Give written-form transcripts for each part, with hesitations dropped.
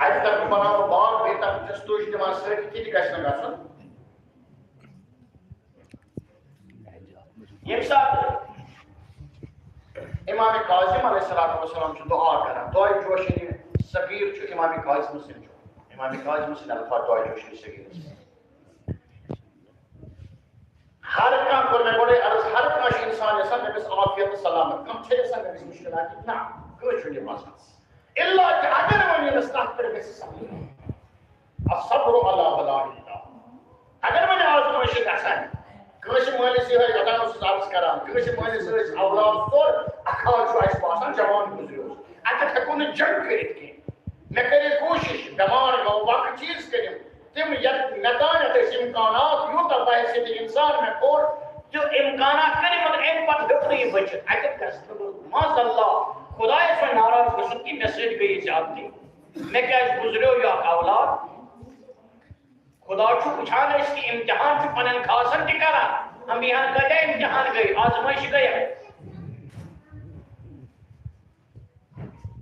اتہ تک بناو باغ بیٚیہِ تک چھس تُج دِوان سۭتۍ تہِ تہِ گژھِ نہٕ گژھُن ییٚمہِ ساتہٕ امام کاظم علیہ السلام چھُ دعا کران دعاے جوشنی صغیر چھُ امام کاظم سٕنٛدۍ چھُ امام کاظم سٕنٛدۍ الفاظ دعاے جوشنی صغیر ہر کانٛہہ کوٚر مےٚ گۄڈَے عرض ہر کانٛہہ چھُ اِنسان یژھان مےٚ گژھِ عافیت تہٕ سلامت کانٛہہ چھِ یژھان مےٚ گژھِ مُشکلات نہ کٲنٛسہِ چھُنہٕ یہِ باسان الا کہِ اگر وۄنۍ ییٚمِس تتھ پٮ۪ٹھ گژھِ صبر الصبر علی بلاء اللہ اگر وۄنۍ آزمٲیش چھِ گژھان کٲنٛسہِ مٲلِس یِہوٚے اوٚتام اوسُس عرض کران کٲنٛسہِ مٲلِس ٲسۍ اولاد ژور اکھ حال چھُ اَسہِ باسان جوان گُزریوس اَتٮ۪تھ ہٮ۪کو نہٕ جنگ کٔرِتھ کینٛہہ مےٚ کَرے کوٗشِش بٮ۪مار گوٚو باقٕے چیٖز کٔرِم تِم یتھ مےٚ تانٮ۪تھ ٲسۍ اِمکانات یوٗتاہ بحثیت اِنسان مےٚ کوٚر تہٕ اِمکانات کٔرِم مگر اَمہِ پتہٕ ہیوٚک نہٕ یہِ بٔچِتھ اَتٮ۪تھ گژھِ نہٕ بہٕ معاذ اللہ خۄدایَس وۄنۍ ناراض گژھُن کہِ مےٚ سۭتۍ گٔیے زیادتی مےٚ کیٛازِ گُزریو یہِ اکھ اولاد خدا چھُ وٕچھان أسۍ کہِ اِمتحان چھُ پنٕنٮ۪ن خاصن تہِ کران انبیاہن کۭتیاہ اِمتحان گٔے آزمٲیش گٔیے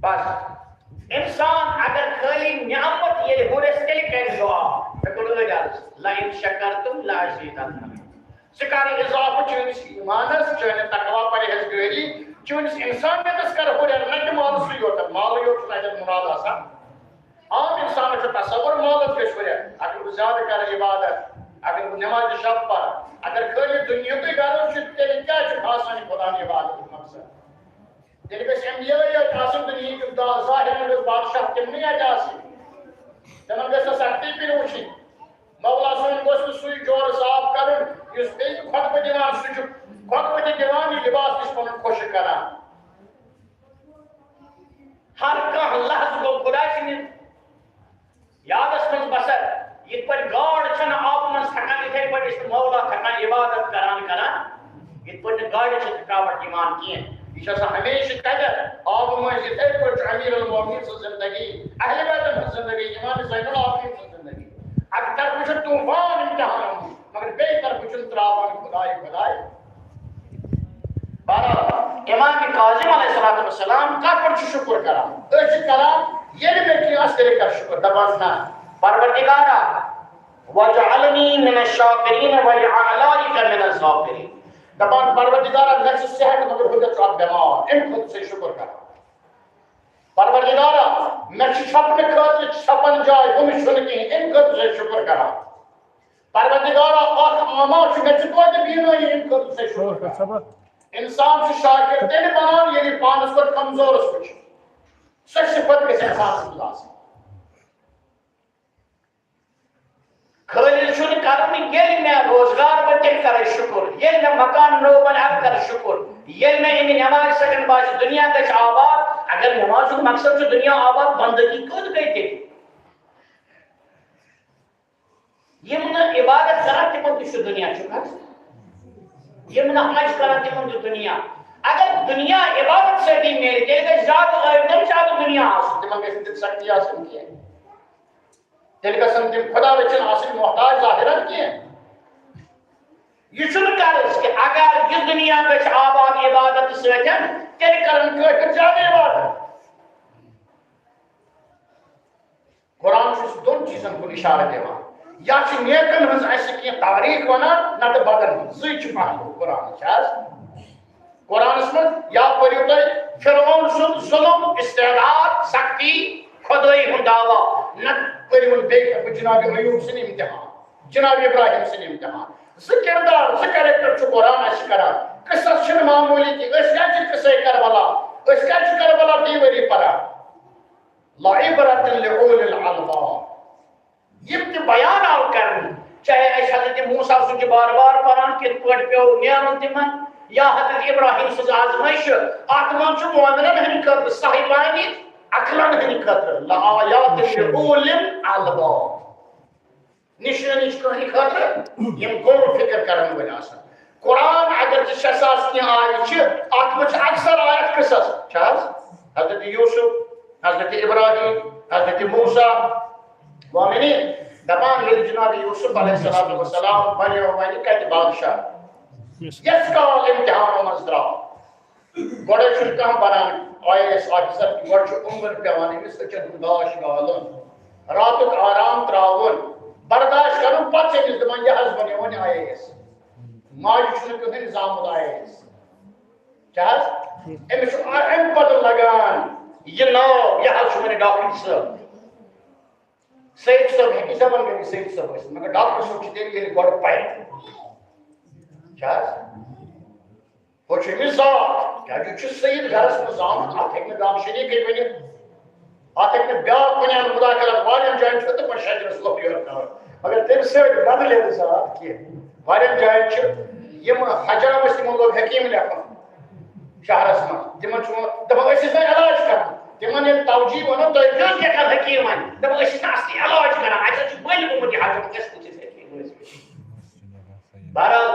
بس انسان اگر خٲلی نعمت ییٚلہِ ہُرس تیٚلہِ کرِ دعا مےٚ کوٚر أڑۍ عرض لئن شکرتم لأزیدنکم ژٕ کر اضافہٕ چٲنِس ایمانس چٲنِس تقوا پرہیزگٲری چٲنِس انسانیتس کر ہُرٮ۪ر نہ کہِ مالسٕے یوت مالٕے یوت چھُنہٕ اَتٮ۪تھ مُراد آسان عام اِنسانس چھُ تصور مالس گژھِ ہُرٮ۪ر اگر بہٕ زیادٕ کرٕ عبادت اگر بہٕ نٮ۪مازِ شب پرٕ اگر خٲلی دُنیہُکُے غرض چھُ تیٚلہِ کیٛاہ چھُ آسان یہِ خۄداہن عبادتُک مقصد تیٚلہِ گژھِ اَمبِیاے یٲتۍ آسٕنۍ دُنہِکۍ ظٲہِرن گژھِ بادشاہ تِمنٕے اَتہِ آسٕنۍ تِمن گژھِ نہٕ سختی پیٚنۍ وٕچھِنۍ مولا صٲبن گوٚژھ نہٕ سُے جورٕ صاف کرُن یُس بیٚیہِ خۄطبہٕ دِوان سُہ چھُ خۄطبہٕ تہِ دِوان یہِ لباس تہِ چھُ پنُن خۄش کران ہر کانٛہہ لحظہٕ گوٚو خۄدا سٕنٛدِس یادس منٛز بسر یِتھ پٲٹھۍ گاڈ چھنہٕ آبہٕ منٛز تھکان یِتھے پٲٹھۍ ٲسۍ مولا تھکان عبادت کران یِتھ پٲٹھۍ نہٕ گاڈِ چھِ تھکاوٹ یِوان کینٛہہ یہ چھِ آسان ہمیشہ تتٮ۪تھ آبہٕ مٔنٛزۍ یِتھے پٲٹھۍ چھُ امیر المومنیٖن سٕنٛز زندگی اہلِ بیتن ہٕنٛز زندگی امام زین العابدیٖن سٕنٛز زندگی اکہِ طرفہٕ چھُ طوٗفان امتحان مگر بیٚیہِ طرفہٕ چھُنہٕ تراوان خۄداے خۄداے بہرحال امام کاظم علیہ السلام کتھ پٮ۪ٹھ چھُ شُکر کران أسۍ چھِ کران ییٚلہِ مےٚ کینٛہہ آسہِ تیٚلہِ کر شُکر دپان نہ پروردگارا وجعلنی من الشاکرین وجعلنی من الذاکرین دپان پروردگارا مےٚ چھُ صحت مگر ہُتٮ۪تھ چھُ اکھ بٮ۪مار امہِ خٲطرٕ چھے شُکر کران پروردگارا مےٚ چھُ چھپنہٕ خٲطرٕ چھپن جاے ہُمہِ چھُنہٕ کِہیٖنۍ امہِ خٲطرٕ چھے شُکر کران پروردگارا اکھ آما چھُ مےٚ چھِ توتہِ بیمٲری امہِ خٲطرٕ چھے شُکر کران انسان چھُ شاکر تیٚلہِ بنان ییٚلہِ پانس پٮ۪ٹھ کمزورس وٕچھِ سۄ صفت گژھِ انسانس منٛز آسٕنۍ خٲلی چھُنہٕ کرُن ییٚلہِ مےٚ روزگار بہٕ تیٚلہِ کرے شُکُر ییٚلہِ مےٚ مکان نوٚو بنہِ اَدٕ کرٕ شُکُر ییٚلہِ مےٚ اَمہِ نٮ۪مازِ سۭتۍ باسہِ دُنیا گژھِ آباد اگر نٮ۪مازُک مقصد چھُ دُنیا آباد بندگی کٔژ گٔے تیٚلہِ یِم نہٕ عبادت کران تِمن تہِ چھُ دُنیا چھُکھ حظ یِم نہٕ حج کران تِمن چھُ دُنیا اگر دُنیا عبادت سۭتی میلہِ تیٚلہِ گژھِ زیادٕ ٲبدن زیادٕ دُنیا آسُن تِمن گژھِ نہٕ تِم سختی آسٕنۍ کینٛہہ تیٚلہِ گژھن تِم خۄدا رٔچھِنۍ آسٕنۍ محتاج ظٲہِرن کینٛہہ یہ چھُنہٕ قرض کہ اگر یہ دنیا گژھِ آباد عبادت سۭتۍ تیٚلہِ کرن کٲفِر زیادٕ عبادت قرآن چھُ دۄن چیٖزن کُن اِشارٕ دِوان یا چھُ نیکن ہٕنٛز اَسہِ کینٛہہ تاریٖخ ونان نتہٕ بدن ہٕنٛز زٕے چھِ پہلوٗ قرآنٕچ حظ قرآنس منٛز یا پٔرِو تُہۍ فرعون سُنٛد ظُلم استعداد سختی خۄدٲیی ہُنٛد دعوا نتہٕ پٔرِوُن بیٚیہِ طرفہٕ جناب ایوب سٕنٛدۍ امتحان جناب ابراہیم سٕنٛدۍ امتحان زٕ کِردار زٕ کریکٹر چھُ قرآن اَسہِ کران قصس چھِنہٕ معموٗلی کینٛہہ أسۍ کیٛازِ چھِ قصے کربلا أسۍ کیٛازِ چھِ کربلا فی ؤری پران لعبرة لأولی الألباب یِم تہِ بیان آو کرنہٕ چاہے أسۍ حضرت موسیٰ سُنٛد چھِ بار بار پران کِتھ پٲٹھۍ پیوٚو نیرُن تِمن یا حضرت ابراہیم سٕنٛز آزمٲیش اتھ منٛز چھُ مؤمنن ہٕنٛدِ خٲطرٕ صاحبانہِ عقلن ہٕنٛدِ خٲطرٕ لآیات لأولی الألباب نشٲنی چھِ کٕہٕنٛدِ خٲطرٕ یِم غور فِکر کرن وٲلۍ آسن قرآن اگر 6,000 کینٛہہ آیہِ چھِ اتھ منٛز چھِ اکثر آیت قصص چھِ حظ حضرت یوٗسف حضرت ابراہیم حضرت موسیٰ مومنیٖن دپان ییٚلہِ جناب یوٗسف علیہ الصلوٰتُ وسلام بنیو وۄنۍ کتہِ بادشاہ یس کال امتحانو منٛز درٛاو گوڑے چھن کہاں بنان IAS آفیسر کی گوڑ چھو عمر پیوان امس چن داش گالن راتک آرام تراون برداشت کرن پتہ امس دپان یہ حظ بنیو وۄنۍ IAS ماجہِ چھُنہٕ کٕہٕنۍ زامُت IAS کیٛاہ حظ أمِس چھُ اَمہِ پتہٕ لگان یہ ناو یہ حظ چھُ وۄنۍ ڈاکٹر صٲب سید صٲب ہیٚکہِ زبان کٔرِتھ سید صٲب ٲسِتھ مگر ڈاکٹر صٲب چھُ تیٚلہِ ییٚلہِ گۄڈٕ پرِ کیٛاہ حظ ہُہ چھُ أمِس ذات کیٛازِ یہِ چھُ سید گرس منٛز زامُت اَتھ ہیٚکہِ نہٕ گامہٕ شریٖکٕے ؤنِتھ اَتھ ہیٚکہِ نہٕ بیٛاکھ کُنہِ مُداخلت واریاہن جاین چھُ تہٕ پتہٕ شجرس لۄپ یورٕ کران مگر تَمہِ سۭتۍ بدلے نہٕ ذات کینٛہہ واریاہن جاین چھِ یِم حجام ٲسۍ تِمن لوگ حکیٖم لیکھُن شہرس منٛز تِمن چھُ دپان أسۍ ٲسۍ نہٕ علاج کران تِمن ییٚلہِ توجیٖح ووٚنُن تُہۍ کیٛاہ کیٛاہ کران حکیٖم وۄنۍ دپان أسۍ ٲسۍ نہٕ اصلی علاج کران اَسہِ حظ چھُ بٔلۍ گوٚمُت یہِ حجم أسۍ کُس ٲسۍ حکیٖم ٲسۍ بہرحال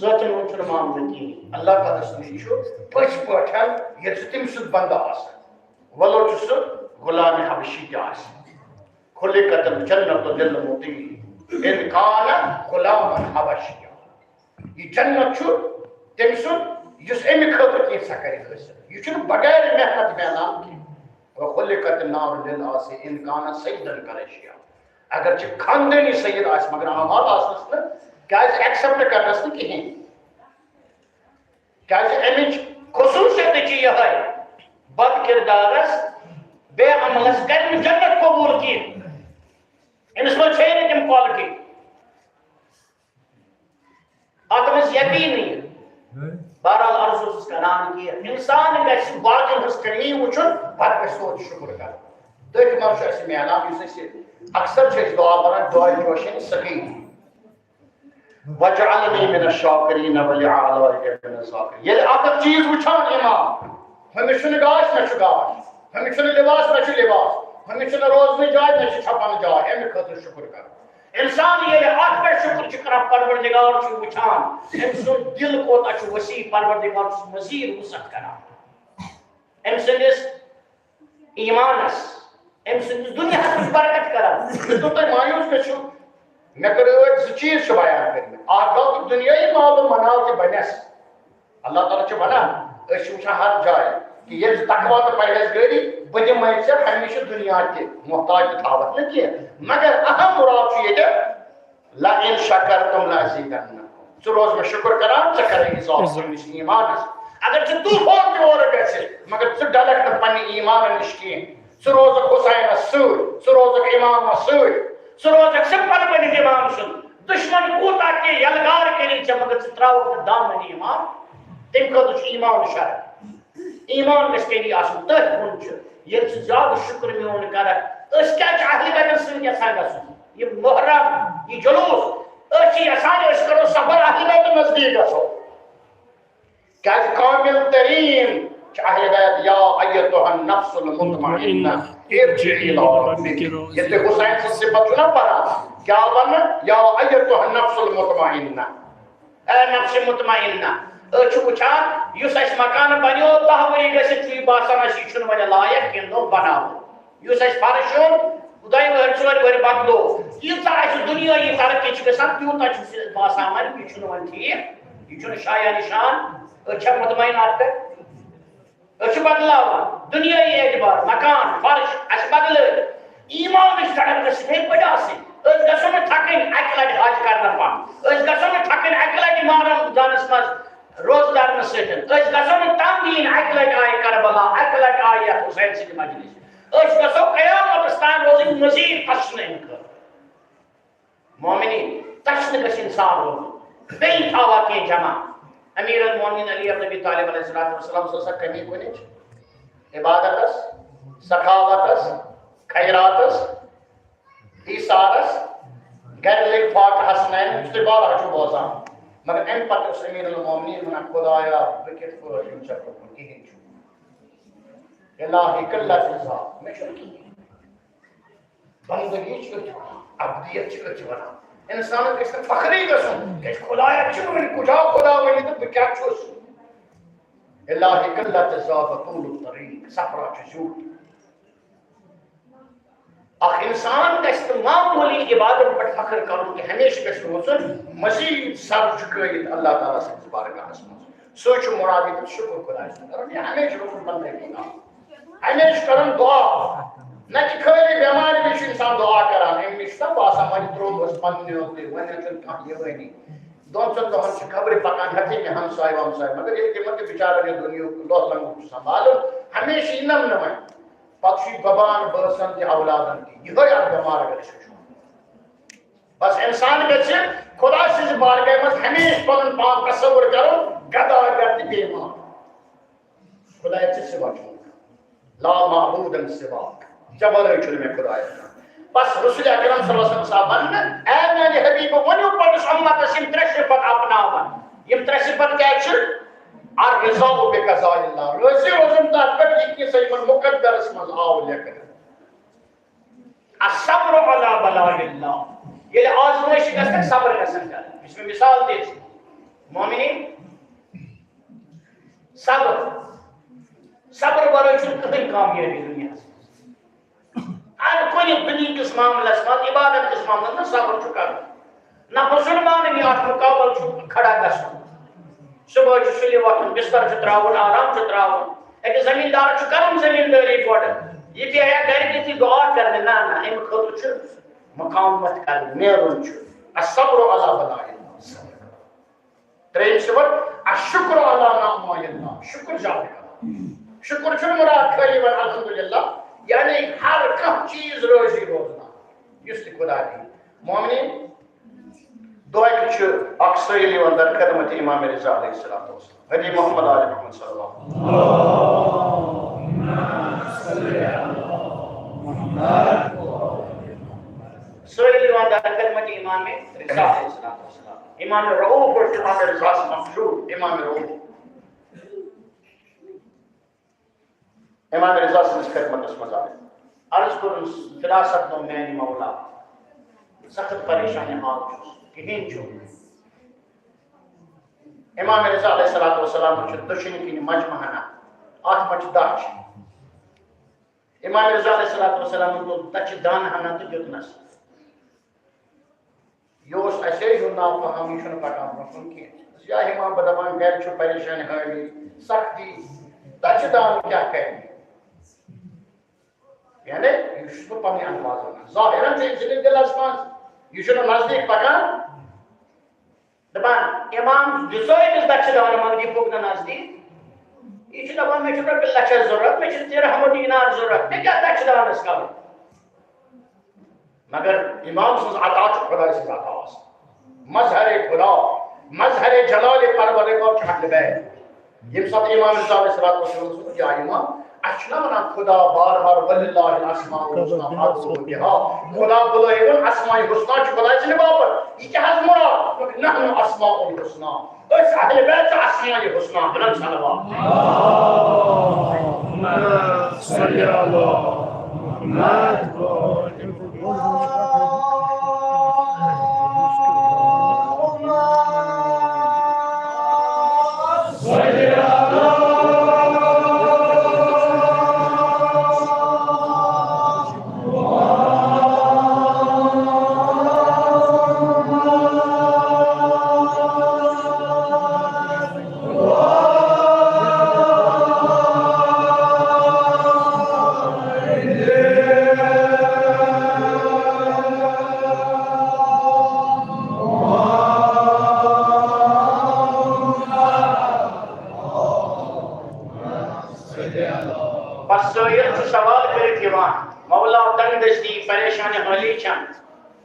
ذٲتن ہُنٛد چھُنہٕ معاملہٕ کِہیٖنۍ اللہ تعالیٰ سُنٛد یہِ چھُ پٔزۍ پٲٹھۍ ییٚلہِ سُہ تٔمۍ سُنٛد بنٛدٕ آسان ولو چھُ سُہ غلامِ حبشی تہِ آسہِ خُلقت الجنت للمطیعین ان کان غلاما حبشیا یہ جنت چھُ تٔمۍ سُنٛد یُس اَمہِ خٲطرٕ کینٛژھا کرِ حٲصِل یہِ چھُنہٕ بغیر محنت میلان کینٛہہ وخُلقت النار للآسی ان کان سیدا قریشیا اگر چھِ خاندٲنی سید آسہِ مگر اعمال آسنس نہٕ کیٛازِ ایکسپٹ کرنس نہٕ کِہیٖنۍ کیٛازِ اَمِچ خصوٗصیت چھِ یِہے بد کردارس بے عملس کرِ نہٕ جنت قبوٗل کینٛہہ أمِس منٛز چھے نہٕ تِم کالٹی اتھ منٛز یقیٖنٕے بہرحال عرض اوسُس کران کہِ اِنسان گژھِ باقین ہٕنٛز کٔمی وٕچھُن پتہٕ گژھِ توتہِ شُکر کرُن تٔتھۍ منٛز چھُ اَسہِ میلان یُس اَسہِ اکثر چھِ أسۍ دعا پران دعاے جوشن سقیٖم وجعلنی من الشاکرین وجعلنی من الذاکرین ییٚلہِ اکھ چیٖز وٕچھان اِمام ہُمِس چھُنہٕ گاش مےٚ چھُ گاش ہُمِس چھُنہٕ لباس مےٚ چھُ لباس ہُمِس چھُنہٕ روزنٕچ جاے مےٚ چھِ چھپن جاے اَمہِ خٲطرٕ شُکر کرُن اِنسان ییٚلہِ اتھ پٮ۪ٹھ شُکر چھُ کران پروردگار چھُ وٕچھان أمۍ سُنٛد دل کوتاہ چھُ وسیع پروردگار چھُس مزیٖد وسعت کران أمۍ سٕنٛدِس ایٖمانس أمۍ سٕنٛدِس دُنیاہس منٛز برکت کران تُہۍ مایوٗس گٔژھِو مےٚ کٔر ٲدۍ زٕ چیٖز چھِ بیان کٔرمٕتۍ اکھ گوٚو کہِ دُنیٲیی مالو منال تہِ بنٮ۪س اللہ تعالیٰ چھُ ونان أسۍ چھِ وٕچھان ہر جایہِ کہ ییٚلہِ تقوا تہٕ پرہیزگٲری بہٕ دِمے ژےٚ ہمیشہِ دُنیا تہِ محتاج تہِ تھاوَتھ نہٕ کینٛہہ مگر اہم مُراد چھُ ییٚتہِ لئن شکرتم لأزیدنکم ژٕ روز مےٚ شُکر کران ژےٚ کرے اضافہٕ پننِس ایٖمانس اگر ژٕ طوٗفان تہِ اورٕ گژھِ مگر ژٕ ڈلکھ نہٕ پننہِ ایٖمانہٕ نِش کینٛہہ ژٕ روزکھ حُسینس سۭتۍ ژٕ روزکھ اِمامس سۭتۍ ژٕ روزکھ صِفت پننِس اِمام سُنٛد دُشمن کوٗتاہ تہِ یلغار کٔرِتھ ژےٚ مگر ژٕ تراوکھ نہٕ دامن ایٖمان تمہِ خٲطرٕ چھُ ایٖمان شرط ایٖمان گژھِ تیٚلی آسُن تٔتھۍ کُن چھُ ییٚلہِ ژٕ زیادٕ شُکر میون کرکھ أسۍ کیٛاہ چھِ اہلِ بیتن سۭتۍ یژھان گژھُن یہِ محرم یہِ جلوٗس أسۍ چھِ یژھان أسۍ کرو سفر اہلِ بیتہٕ نزدیٖک گژھو کیٛازِ کامل تریٖن چھِ اہلِ بیت یا ایتُھا النفس المطمئنہ ارجعی الی ربک ییٚلہِ تُہۍ حُسین سٕنٛز صفت چھُو نا پران کیٛاہ وننہٕ یا ایتُھا النفس المطمئنہ اے نفسِ مطمئنہ أسۍ چھِ وٕچھان یُس اَسہِ مکانہٕ بنیو 10 ؤری گٔژھِتھ چھُ یہِ باسان اَسہِ یہِ چھُنہٕ وۄنۍ لایق کینٛہہ نوٚو بناوُن یُس اَسہِ فرٕش اوٚن 2 ؤری 4 ؤری بدلو ییٖژاہ اَسہِ دُنیٲیی ترقی چھِ گژھان تیوٗتاہ چھُ اَسہِ باسان وۄنۍ یہِ چھُنہٕ وۄنۍ ٹھیٖک یہِ چھُنہٕ شایا نِشان أسۍ چھا مطمعین اَتھ پٮ۪ٹھ أسۍ چھِ بدلاوان دُنیٲیی اعتبار مکان فرٕش اَسہِ بدلٲے ایٖمانٕچ دڑک گژھِ یِتھَے پٲٹھۍ آسٕنۍ أسۍ گژھو نہٕ تھکٕنۍ اَکہِ لٹہِ حج کرنہٕ پتہٕ أسۍ گژھو نہٕ تھکٕنۍ اَکہِ لٹہِ محرم جانس منٛز روزٕ دارنہٕ سۭتۍ أسۍ گژھو نہٕ تنگ یِنۍ اَکہِ لٹہِ آیہِ کربلا اَکہِ لٹہِ آیہِ یتھ حُسین سٕنٛدِ مجلس أسۍ گژھو قیامتس تام روزٕنۍ مزیٖد تشنہٕ اَمہِ خٲطرٕ مومنیٖن تشنہٕ گژھِ اِنسان روزُن بیٚیہِ تھاوا کینٛہہ جمع امیر المومنیٖن علی ابن ابی طالب علیہ الصلوۃ والسلام سۄ ٲسا کٔمی کُنِچ عبادتس سخاوتس خیراتس ایٖثارس گرِ لٔگۍ فاقہٕ حسنین یُس تُہۍ واریاہ چھُو بوزان مگر اَمہِ پتہٕ اوس امیر المومنیٖن ونان خۄدایا بہٕ کِتھ پٲٹھۍ یِم ژےٚ دوٚپُن کِہیٖنۍ چھُ الہی قلت ذات مےٚ چھُنہٕ کِہیٖنۍ بندگی چھِ أتھۍ ونان عبدیت چھِ أتھۍ ونان اِنسانس گژھِ نہٕ فخرٕے گژھُن کیٛازِ خۄدایا چھُنہٕ وۄنۍ کُجا خۄدا ؤنِتھ تہٕ بہٕ کیٛاہ چھُس الہی قلت ذات طول الطریق سفرا چھُ زیوٗٹھ اکھ اِنسان گژھِ نہٕ معموٗلی عبادت پٮ۪ٹھ فخر کرُن کہِ ہمیشہٕ گژھِ روزُن مزیٖد سر جُھکٲیِتھ اللہ تعالیٰ سٕنٛدِس بارگاہس منٛز سوچ مراد شکر خدا یہ ہمیشہ روزن بندگی ہمیشہ کرن دعا نہ کہ خالی بیمار بھی انسان دعا کران امس باسان وی تروس پنہ ون یہ ونی دون ژن دہن خبر پکان ہتھے میں ہمسائے ومسائے مگر یہ تمن بچارن یہ دنیا لوہ لنگ سنبھال ہمیشہ یہ نم نم پتہ ببان باسن تہ اولادن تہ یہ بیمار اگر بس انسان گھِ خدا سٕنٛزِ بارگاہ منٛز ہمیشہ پنُن پان تصور کرو گداگر تہ بیمار خدایا ژےٚ سوا چھُ لا معبودن سواک جبرٲے چھُنہٕ مےٚ خدایا بس رسول اکرم صلی اللہ علیہ وسلم صاحب ون اے میانہِ حبیب ؤنِو پننِس اُمتس یِم ترٛےٚ صفت اپناون یِم ترٛےٚ صفت کیٛاہ چھِ الرضا بقضاء اللہ رٲضی روزُن تتھ پٮ۪ٹھ یہِ کینٛژھا یِمن مقدرس منٛز آو لیکھنہٕ الصبر علی بلاء اللہ ییٚلہِ آزمٲیش چھِ گژھان صبر گژھان کرٕنۍ یُس مےٚ مثال دِژ مومنین صبر صبر ورٲے چھُنہٕ کٕہٕنۍ کامیٲبی دُنیاہس ہر کُنہِ دُنہِکِس معاملس منٛز عبادت کِس معاملس منٛز صبر چھُ کرُن نہ مسلمانن یہِ اتھ مقابل چھُ کھڑا گژھُن صبح چھُ سُلہِ وۄتھُن بستر چھُ تراوُن آرام چھُ تراوُن أکِس زمیٖندار چھُ کرُن زمیٖندٲری گۄڈٕ یہِ پیٚیہِ ہا گرِ تِتھی دعا کرنہِ نہ نہ اَمہِ خٲطرٕ چھُ مقامت کرٕنۍ نیرُن چھُ الصبر علی بلاء اللہ ترٛیٚیِم صفت الشکر علی نعماء اللہ شکر ذات کرُن شکر چھُنہٕ مراد خٲلی وۄنۍ الحمدللہ یعنی ہر کانٛہہ چیٖز روزی روزناو یُس تہِ خدا دی مومنین دۄہہِ چھُ اکھ سٲیل یِوان در خدمت امام رضا علیہ الصلوۃ والسلام حجی محمد آل محمد صلی اللہ سٲیل یِوان در خدمت امام رضا علیہ الصلوۃ والسلام امام رؤوف اور امام رضا سے مشہور امام رؤوف امام رضا سٕنٛدِس خدمتس منٛز آے عرض کوٚرُن فراست نو میانہِ مولا سخت پریشانی حال چھُس کِہیٖنۍ چھُنہٕ امام رضا علیہ الصلوۃ والسلام چھُ دٔچھِنۍ کِنۍ مجمع ہنا اتھ منٛز چھِ دچھ امام رضا علیہ الصلوۃ والسلام تُل دچھِ دانہٕ ہنا تہٕ دیُتنس یہ اوس اَسے ہیوٗ نافہم یہِ چھُنہٕ پکان برونٛہہ کُن کینٛہہ یا امام بہٕ دپان گرِ چھُ پریشٲنی حٲلی سختی دچھِ دانہٕ کیٛاہ کرِ یعنی یہ چھُس بہٕ پنٕنۍ انداز ونان ظٲہِرن چھُ أمۍ سٕنٛدِس دِلس منٛز یہ چھُنہٕ نزدیٖک پکان دپان امام دِژو أمِس دچھِ دانہٕ مگر یہِ پوٚک نہٕ نزدیٖک یہِ چھُ دپان مےٚ چھُ رۄپیہِ لچھس ضروٗرت مےٚ چھِ دِرہم دینار ضروٗرت مےٚ کیٛاہ دچھِ دانس کرُن مگر امام سٕنٛز عطا چھُ خۄداے سٕنٛز عطا آسان مظہر خدا مظہر جلال پروردگار چھُ اہل بیت ییٚمہِ ساتہٕ امام رضا علیہ الصلوۃ والسلام سُنٛد یا امام اَسہِ چھُنہ وَنان خدا بار بار وللہ الاسماء الحسنى فادعوه بها خدا بُلٲیوُن اسماء الحسنى چھُ خۄداے سٕنٛدِ باپتھ یہِ کیٛاہ حظ مراد نحن اسماء الحسنى أسۍ اہل بیت چھِ اسماء الحسنى بلند صلوات اللهم صل على محمد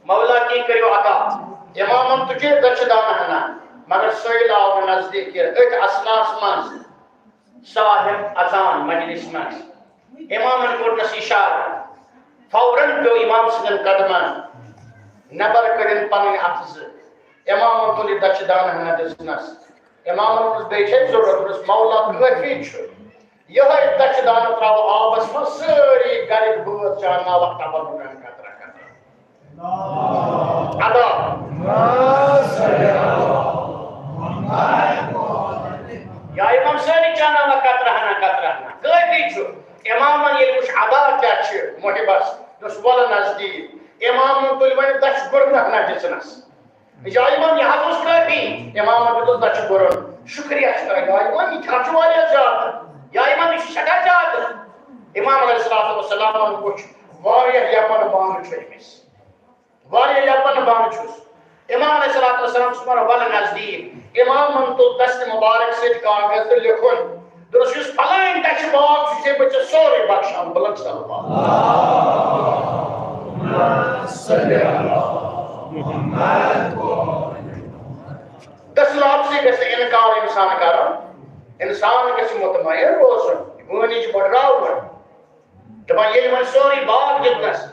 مولا کی کریو عطا امامن تجھے دچھ دانہ ہنا مگر سویل آو نزدیک ات اسناس من صاحب اذان مجلس من امامن کورنس اشارہ فوراً پیو امام سندن قدمن نبر کڑن پنن افز امامن تل دچھ دانہ ہنا دسنس امامن بیچے ضرورت مولا کافی چھُ یہے دچھ دانہ تراو آبس من ساری گرک بٲژ چانا وقت بنن ادا یا امام سانی چانا و قطرہنا کافی چھُ امامن ییٚلہِ وٕچھ ادا کیٛاہ چھِ محبس دوٚپُس وَلہٕ نزدیٖک امامن تُلۍ وۄنۍ دچھ گُرنہٕ ہنا دِژنس یا امام یہِ حظ اوس کٲفی امامن دیُتُس دچھ گُرُن شکریہ شکریہ یا ایمان یہ کھاچ والی زیادہ یا ایمان یہ شکا زیادہ امام علیہ السلام کچھ واریہ یپن بان چھوئیمس واریہ یپن بان چھوس امام علیہ السلام سمر والا نزدیک امام من تو دست مبارک سے کاغذ لکھن درست فلائن دچ باغ سے بچے سورے بخشان بلند صلی اللہ محمد دس لاب سے گسے انکار انسان کرا انسان گسے مطمئن روزن گونی چھ بڑھراؤ بڑھ دبا یہ من سوری باغ جتنس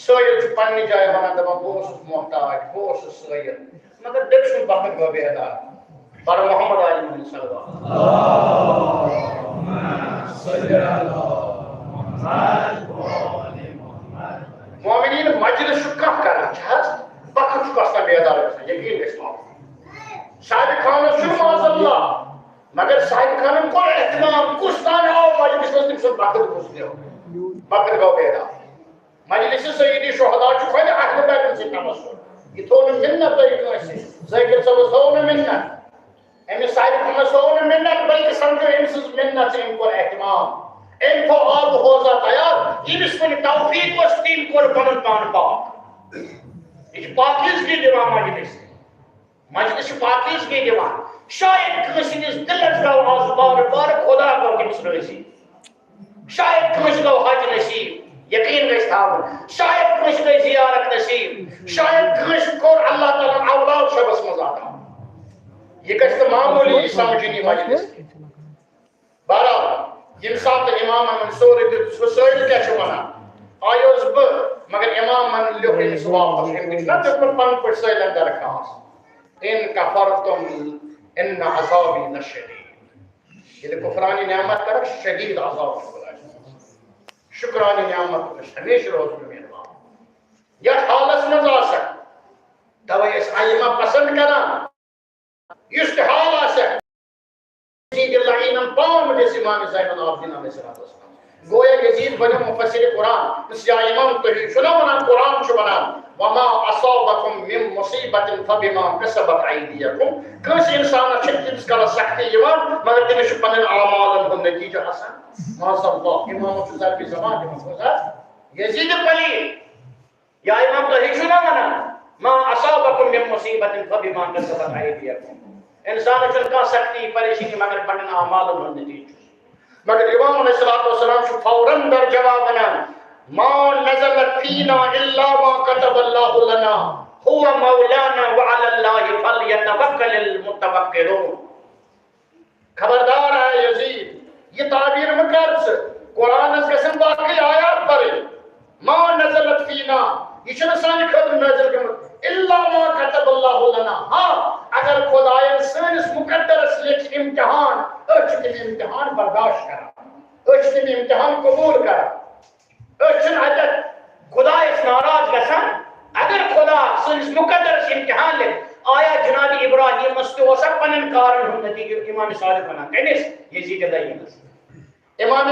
سوئل چھ پنی جائے بنا دبا بوس محتاج بوس سوئل مگر دکشن بخت گو بیدار بر محمد علیہ صلی اللہ مومنین مجلس شکا کرنا چاہت بخت شکا بیدار رکھنا یقین اسلام صاحب خانہ شروع معاذ اللہ مگر صاحب خانہ کو احتمام کستان آؤ مجلس مسلم سے بخت کس دیو بخت گو بیدار مجلس سیدی شہداء چکھوئے احمد بیدن سے نمسر یہ تھوڑا منت طریقہ ایسے زیکر سب تھوڑا منت امی صاحب خانہ سوڑا منت بلکہ سمجھو امسز منت سے ان کو احتمام ان کو آب ہوزا تیار یہ بسم توفیق و استیم کو پنن پان پاک یہ پاکیز کی دیوان مجلس پاکیز کی دیوان شاید کسی نے دلت گو آز بار بار خدا کو کمس رسی شاید کمس گو حج نصیب یقین گئی تھاون شاید کمس گئی زیارت نصیب شاید کمس کو اللہ تعالیٰ اولاد شبس مزادا یہ کچھ معمولی سمجھنی مجلس بارہ انسان امام منصور سوئل کیا چھوانا آیوز مگر امام من لوگ اس واپس نہ تکن پن پر سوئل اندر خاص ان کفرتم ان عذابی لشدید یہ کفرانی نعمت کر شدید عذاب شکرانی نعمت ہمیشہ روز میں مہربان یا حالت نہ جا سک تو اس آئمہ پسند کرنا اس حال آسک یزید اللعینم پاؤں مجھے امام زین العابدین علیہ السلام گویا یزید بن مفسر قرآن اس یا امام توحید شنو بنا قرآن شو بنا وما اصابکم من مصیبت فبما کسبت ایدیکم کس انسان چھت اس کا سختی یوان مگر تمہیں شو پنن اعمال کو نتیجہ حسن ماذا اللہ امام چوزر کی زمان کے مفسر یزید پلی یا امام توحید شنو بنا ما اصابکم من مصیبت فبما کسبت ایدیکم انسان چل کا سختی پریشانی مگر پڑھنا اعمال و نتیجہ مگر امام علیہ السلام شو فوراً در جواب بنا ما نزلت فینا الا ما كتب اللہ لنا هو مولانا وعلى الله فليتوکل المتوکلون خبردار ہے یزید یہ تعبیر مکرس قرآن اس قسم باقی آیات پر ما نزلت فینا یہ چھنا سانی خبر نازل کرنا الا ما كتب اللہ لنا ہاں اگر خدایان سانس مقدر لکھ امتحان تم امتحان برداشت کرا تم امتحان قبول کرا عدت خدا اس ناراض گسن اگر خدا سانس مقدر امتحان لکھ آیا جناب ابراہیم مستوسا پنن کارن ہم نتیجہ امام صادق بنا کہنس یزید دائیمس امام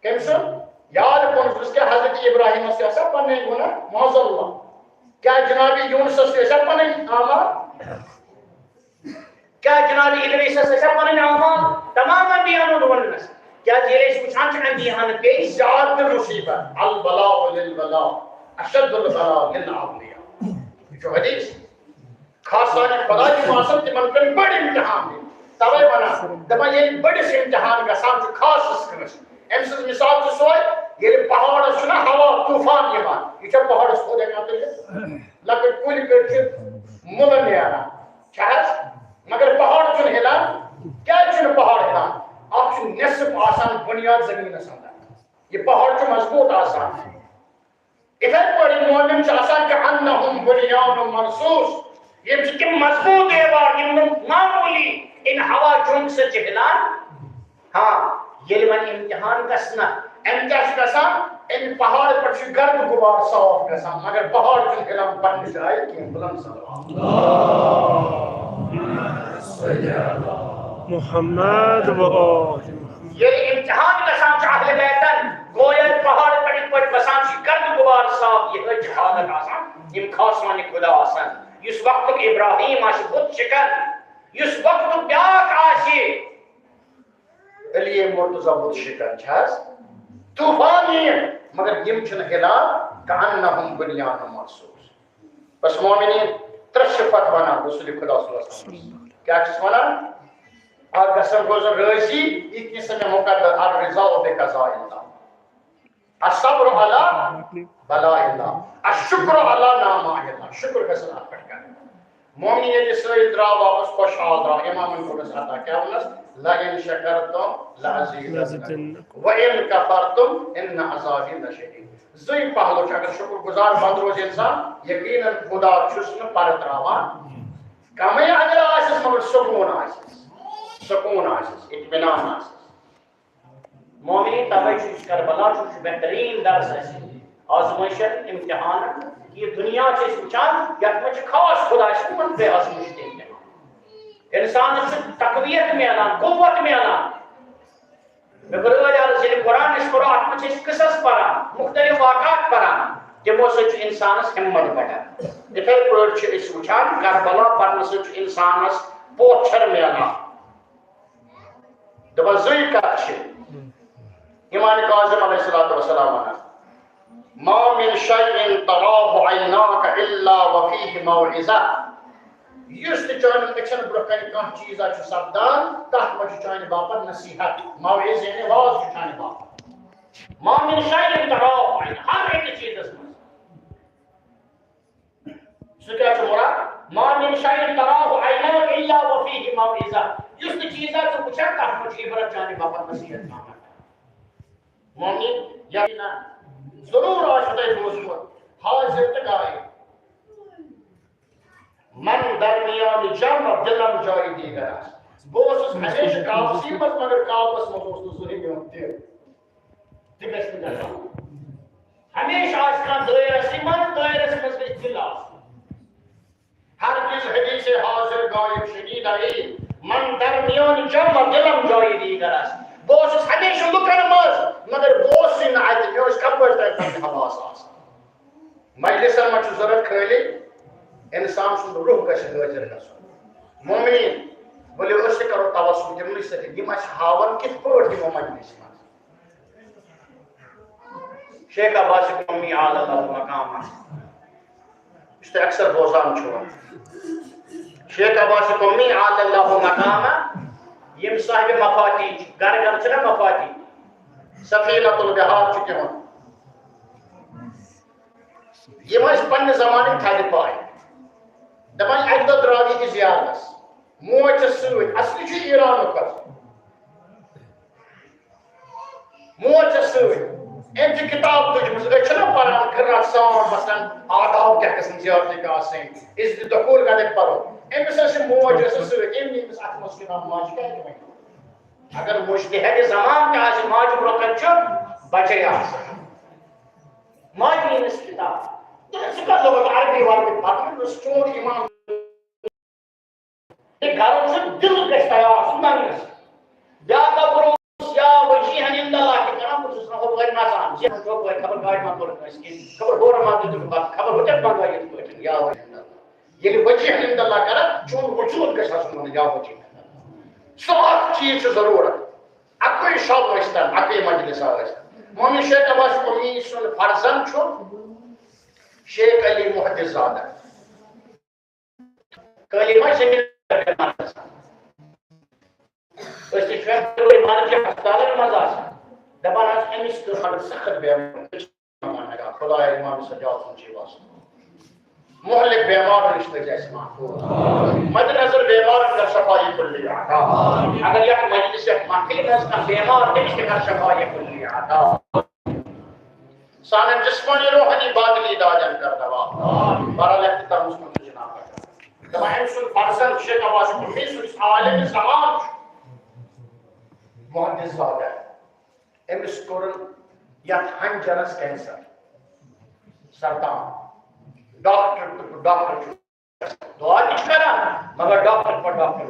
کمسن یاد کن اس کے حضرت ابراہیم مستوسا پنن گنا معاذ اللہ کیا جناب یونس سے پنن اعمال کیا جناب ادریس سے پنن اعمال تمام انبیاء نو ونس کیا جیلش پچھان چھ انبیاء نے پیش ذات مصیبت البلاء للبلاء اشد البلاء للعبلیاء جو حدیث خاصان خدا کی معصوم کے من بڑے امتحان دے توے بنا دبا یہ بڑے سے امتحان کا ساتھ خاص اسکرس امس مثال سے سوئے یہ پہاڑ سنا ہوا طوفان یہ بات یہ جب پہاڑ سو دے گا تو لکٹ کوئی کچھ مل نہیں آنا چاہت مگر پہاڑ چن ہلا کیا چن پہاڑ ہلا آپ چن نصف آسان بنیاد زمین سندا یہ پہاڑ چن مضبوط آسان ادھر پڑی مومن چاسان کہ انہم بنیان مرصوص یہ کہ مضبوط دیوار یہ معمولی ان ہوا جنگ سے چہلان ہاں یہ من امتحان کسنا امتحان کسان ان پہاڑ پر چھ گرد غبار صاف کسان مگر پہاڑ چن ہلام بن جائے کہ بلند صلی محمد و آل یہ امتحان کسان چاہلے بیتن گویا پہاڑ پر بسان چھ گرد غبار صاف یہ جہالت آسان یہ خاص معنی خدا آسان اس وقت ابراہیم آش بت شکن اس وقت بیاک آسی علی مرتضی بت شکن چھس طوفان مگر یم چھن ہلان کانہم بنیان مرصوص. بس مومنین ترے صفت ونان رسول خدا صلی اللہ علیہ وسلم کیا چھس ونان اور گسن گوزن راضی یہ کس میں مقدر الرضا بقضاء اللہ الصبر علی بلاء اللہ الشکر علی نعماء اللہ شکر گسن آپ پڑھ کر مومن یہ سید درا واپس خوشحال درا امام کو عطا کیا ونس لئن شکرتم لازیدنکم وان کفرتم ان عذابی لشدید. زی پہلو اگر شکر گزار بند روز انسان یقینا خدا چھس نہ پر تراوان کمی اگر آسس مگر سکون آسس اطمینان آسس. مومنین تبے چھ کربلا چھ بہترین درس ہے آزمائشت امتحان یہ دنیا سے وچان یت مجھ خاص خدا شکن بے آزمائش دے انسان سے تقویت میں اعلان قوت میں اعلان مگر قرآن شروع ات مجھ قصص پڑھا مختلف واقعات پڑھا تمو سچ انسانس ہمت بڑھا اتھے پٲٹھۍ چھِ أسۍ وٕچھان کربلا پرنہٕ سۭتۍ چھُ انسانس پوچھر میلان دپان زٕے کتھ چھِ امام کاظم علیہ الصلوۃ والسلام ونان ما من شيء تراه عيناك الا وفيه موعظه یس تہ چان اکشن برکن کان چیز چھ سپدان تہ مچ چان باپت نصیحت موعظ یعنی واز چان باپت ما من شيء تراه ہر ایک چیز اس میں سکیا چھ مراد ما من شيء تراه عيناك الا وفيه موعظه یس تہ چیز چھ پوچھا تہ مچ عبرت چان باپت نصیحت نام مومن یقینا ضرور آشتے دوست حاضر تکائی من درمیان جمع دلم جای دیگر است بوسس ہمیشہ کاپسی مت مگر کاپس مت ضروری میں ہوتے تکس نہ ہمیشہ اس کا دائرہ سیمت دائرہ سے دل ہر چیز حدیث حاضر غائب شدید آئی من درمیان جمع دلم جای دیگر است بوسس ہمیشہ لکن مز مگر بوس نہ آتے میں اس کپڑ تک حواس آس مجلس میں ضرورت کھلی انسان سن روح گھس حاضر گھن مومنین بولے اس کرو توسل تمن سۭتۍ یم اَسہِ ہاون کِتھ پٲٹھۍ یِمو مجلس منٛز شیخ عباس قومی اعلی مقام یُس تُہۍ اکثر بوزان چھِو شیخ عباس قومی اعلی مقام یم صاحب مفاتی گر گر چھِ نا مفاتی سفینۃ البحار چھُ تِمن یم ٲسۍ پننہِ زمانٕکۍ تھدِ پاے دپان اکہِ دۄہ درٛاو ییٚتہِ زیارتس موج چھِ سۭتۍ اصلی چھُ ایرانُک موج چھِ سۭتۍ أمۍ چھِ کِتاب تُجمٕژ أسۍ چھِنا پران قرات سان مثلاً آداب کیٛاہ گژھن زیارتٕکۍ آسٕنۍ عزتِ دخوٗل کتٮ۪تھ پرو أمِس ٲس یہِ موج ٲسٕس سۭتۍ أمۍ نی أمِس اتھ منٛز کِتاب ماجہِ کیٛازِ وۄنۍ اگر مُجتہدِ زمان تہِ آسہِ ماجہِ برونٛہہ کَنہِ چھُ بچے آسان ماجہِ نی أمِس کِتاب ژٕ کتھ لوگُکھ عربی وربی پرنہٕ یُس چون اِمام گھروں سے دل گژھِ تیار سُہ منٛگنس بیٛاکھ دۄہ برونٛہہ یا وجیٖہن عِنٛدَ اللہِ کہِ کران بہٕ چھُس نہٕ ہُپٲرۍ نژان زیٹھن ہُپٲرۍ خبر گاڑِ منٛز کوٚرُکھ کٲنٛسہِ کِہیٖنۍ خبر ہورٕ ما دِتُکھ بتہٕ خبر ہُتٮ۪تھ منٛگوا یِتھ پٲٹھۍ یا وجیٖہن ییٚلہِ وجیٖہن عِنٛدَ اللہِ کران چون وجوٗد گژھِ آسُن ونُن یا وجیٖہن سُہ اکھ چیٖز چھُ ضروٗرت اکُے شب ٲسۍتن اکُے مجلسا ٲسۍتن مومن شیخ عباس قومی سُنٛد فرزند چھُ شیخ علی محدث زادہ کلمہ زمین ہسپتالن مز دپان امس بڑ سخت بیمار خدا امام سجاد سن مہلک بیمار نش تجھ محفوظ مد نظر بیمار کر شفائی کلی عطا اگر یک مجلس محفل میں کا بیمار تمس کر شفائی کلی عطا سان جسمانی روحانی باطنی دادن کر دوا بہرحال اختتام اس کو جناب تمام سن فرزند شیخ عباس قومی سن عالم زمان محدث زادہ امس کورن یت ہنجرس کینسر سرطان ڈاکٹر دعا تہ کران مگر ڈاکٹر پر ڈاکٹر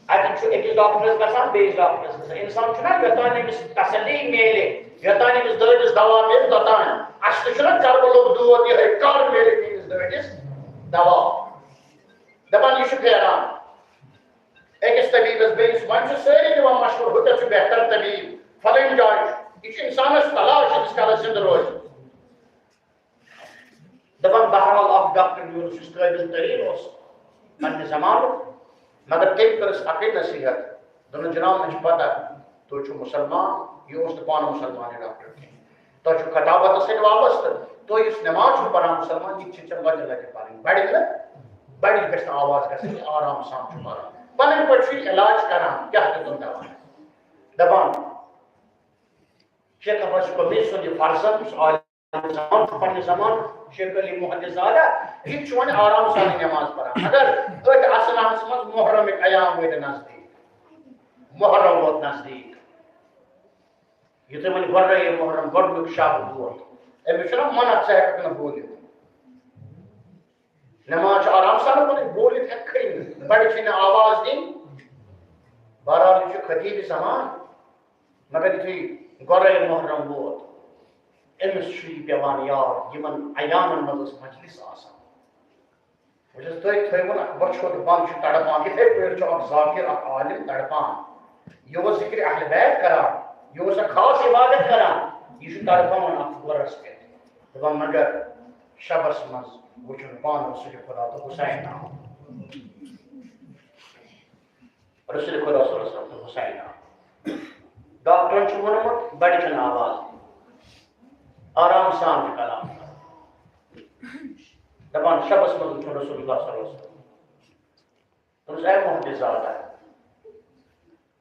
اتھ أکِس ڈاکٹرس گژھان بیٚیِس ڈاکٹرس گژھان انسان چھُنا یوٚتانۍ أمِس تسلی میلہِ یوٚتانۍ أمِس دٲدِس دوا میلہِ توٚتانۍ اَسہِ تہِ چھُنا کربلُک دود یِہوٚے کر میلہِ میٲنِس دٲدِس دوا دپان یہِ چھُ پھیران بیس ون ساری دِوان مشورٕ ہُتٮ۪تھ چھُ بہتر طبیب فلٲنۍ جاے چھُ یہِ چھُ اِنسانس تلاش ییٖتِس کالس زِندٕ روزِ دَپان بہرحال اکھ ڈاکٹر میون یُس قٲبِل تریٖن اوس پننہِ زمانُک مگر تٔمۍ کٔرٕس اکٕے نصیحت دوٚپُن جناب مےٚ چھِ پتہ تُہۍ چھِو مُسلمان یہِ اوس نہٕ پانہٕ مُسلمان یہِ ڈاکٹر کینٛہہ تۄہہِ چھُو خطابتس سۭتۍ وابستہٕ تُہۍ یُس نٮ۪ماز چھُو پران مُسلمان یہِ تہِ چھِ ژےٚ لۄتہِ لۄتہِ پرٕنۍ بڑِ نہٕ بڑِچ گژھِ نہٕ آواز گژھٕنۍ یہِ آرام سان چھُ پران پنٕنۍ پٲٹھۍ چھُ یہِ علاج کران کیٛاہ تہِ تِم دوا دپان شیخ عباس قمی سُنٛد یہِ فرزند یُس عالم زمان چھُ پننہِ زمانُک شیخ علی محدث زادہ یہِ چھُ وۄنۍ آرام سان نٮ۪ماز پران مگر أتھۍ اثناہس منٛز محرمٕکۍ ایام وٲتۍ نزدیٖک محرم ووت نزدیٖک یُتھُے وۄنۍ گۄڈے محرم گۄڈنیُک شب ووت أمِس چھُنہ منع ژٕ ہٮ۪ککھ نہٕ بوٗلِتھ نٮ۪ماز چھِ آرام سان پنٕنۍ بوٗلِتھ ہٮ۪ککھٕے نہٕ بڑِ چھِ نہٕ آواز دِنۍ بہرحال یہِ چھُ خطیٖبہِ زمان مگر یُتھُے گۄڈے محرم ووت أمِس چھُ یہِ پٮ۪وان یاد یِمن ایامن منٛز ٲس مجلس آسان وٕچھ تُہۍ تھٲیوُن اکھ وٕچھوُن بنٛد چھُ تڑپان یِتھے پٲٹھۍ چھُ اکھ ذاکر اکھ عالم تڑپان یہِ اوس ذکرِ اہلِ بیت کران یہِ اوس اکھ خاص عبادت کران یہِ چھُ تڑپان اکھ غورس پٮ۪ٹھ دپان مگر شبس منٛز وٕچھُن پانہٕ رسول خدا تہٕ حُسین آو رسول خدا صلی اللہ علیہ وسلم تہٕ حُسین آو ڈاکٹرن چھُ ووٚنمُت بڑِ چھنہٕ آواز آرام سان چھُ کلام دپان شبس منٛز وٕچھُن رسول اللہ صلی اللہ علیہ وسلم دوٚپُس اے محدث زادہ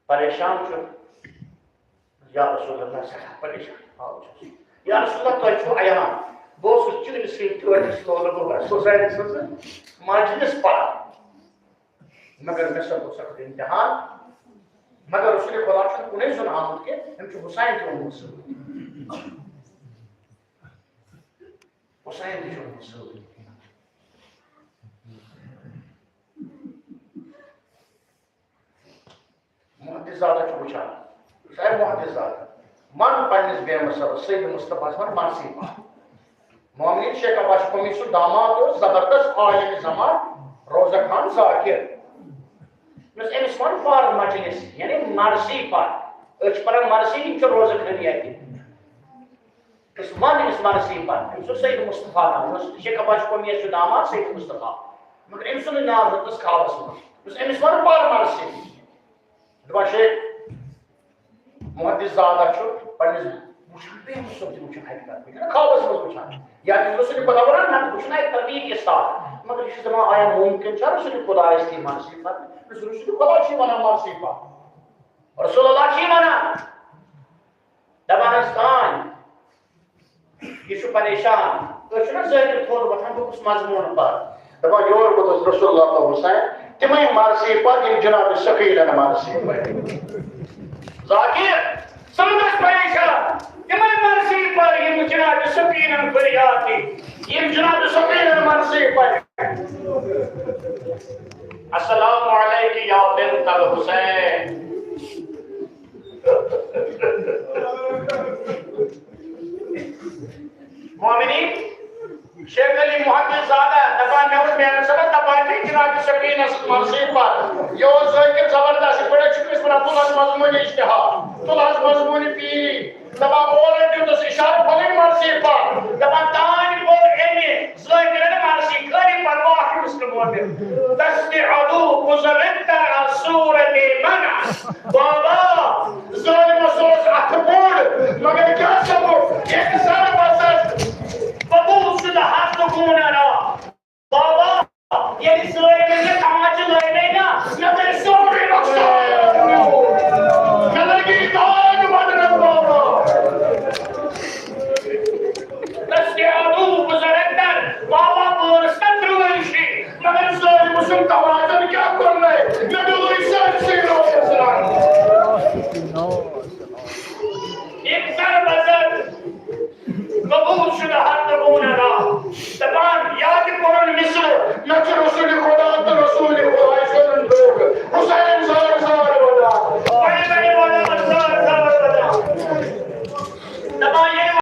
پریشان چھُ یا رسول اللہ سٮ۪ٹھاہ پریشان یا رسول اللہ تۄہہِ چھُو عیان بہٕ اوسُس چٲنِسٕے ٹٲٹھِس لولہٕ سوسایٹی منٛز مجلس پران مگر مےٚ سپُد سخت امتحان مگر رسول خدا چھُنہٕ کُنُے زوٚن آمُت کینٛہہ أمۍ چھُ حُسین تہِ اوٚنمُت سۭتۍ حُسین تہِ چھُ اوٚنمُت سۭتۍ محدث زادہ چھُ وٕچھان اے محدث زادہ من پننِس بیمس سید مصطفیٰ من مرسی پاک مومنین شیخ عباس قمی سُنٛد داماد اوس زبردست عالم زمان روزہ خان ذاکر أمِس وَن فار مجلس یعنی مرسی پاک أسۍ چھِ پران مرسی یِم چھِ روزہ خٲنی اَتہِ أسۍ وَن أمِس مرسی پاک أمِس اوس سید مصطفیٰ ناو شیخ عباس قمی چھُ داماد سید مصطفیٰ مگر أمۍ سُنٛدٕے ناو ہیوٚتنَس خابس منٛز أمِس وَن فار مرسی دپان شیخ محدث زادہ چھُ پننِس وٕچھان بیٚیہِ صٲب تہِ وٕچھان اَتہِ خابس منٛز وٕچھان یا تٔمِس رسول خدا وَنان نہ وٕچھُن اَتہِ طبیٖب کے ساتھ مگر یہِ چھُ دپان آیا مُمکِن چھا رسول خدا آسہِ تی مرسی پتہٕ رسول خدا چھُ وَنان مرسی پتہٕ رسول اللہ چھُ وَنان دپان ٲسۍ تانۍ یہِ چھُ پریشان أسۍ چھُنہ ذٲکر تھوٚد وۄتھان دوٚپُس مضموٗن پر دپان یور ووتُس رسول اللہ تہٕ حُسین تِمے مرسی پتہٕ یِم جناب شقیٖلن مرسی پتہٕ ذاکر سمجھس پریشان تِمے مرسی پر یِم جناب شقیٖلن فریاد دِتۍ یِم جناب شقیٖلن مرسی پتہٕ السلام علیکم یا بنت الحسین مومنین شیخ علی محدث زادہ دپان مےٚ اوس میٛانہِ سبق دپان تہِ جناب شقیٖلس مرسی پر یہِ اوس ذٲکر زبردست یِتھ پٲٹھۍ چھِ أسۍ ونان تُل حظ مضموٗنہِ اجتہاد تُل حظ مضموٗنہِ پیٖری دپان اورے دیُتُس اِشارٕ پھلٕنۍ مرسی پر دپان تانۍ کوٚر أمۍ ذٲکرن مرسی خٲلی پرواہ چھُس نہٕ مومن دست عدو گزرتا صورت منع بابا